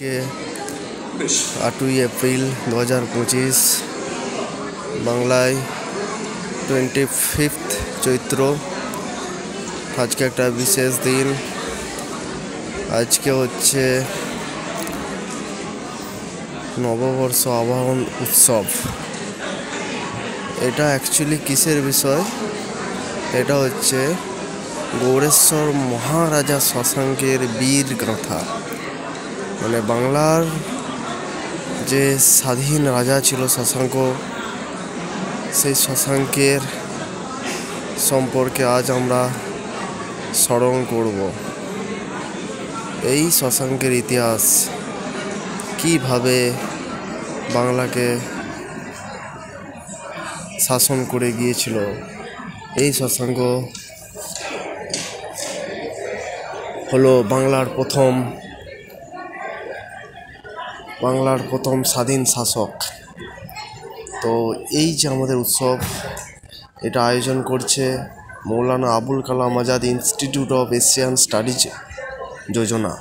के 8ই এপ্রিল 2025 বাংলায় 25 চৈত্র। আজকে একটা বিশেষ দিন। আজকে হচ্ছে নববর্ষ আবাহন উৎসব। এটা অ্যাকচুয়ালি কিসের বিষয়? এটা হচ্ছে গৌড়েশ্বর মহারাজা শশাঙ্কের বীর গাথা। মানে বাংলার যে স্বাধীন রাজা ছিল শশাঙ্ক, সেই শশাঙ্কের সম্পর্কে আজ আমরা স্মরণ করব। এই শশাঙ্কের ইতিহাস, কিভাবে বাংলাকে শাসন করে গিয়েছিল। এই শশাঙ্ক হলো বাংলার প্রথম স্বাধীন শাসক। তো এই যে আমাদের উৎসব, এটা আয়োজন করছে Maulana Abul Kalam Azad institute of Asian studies Yojana.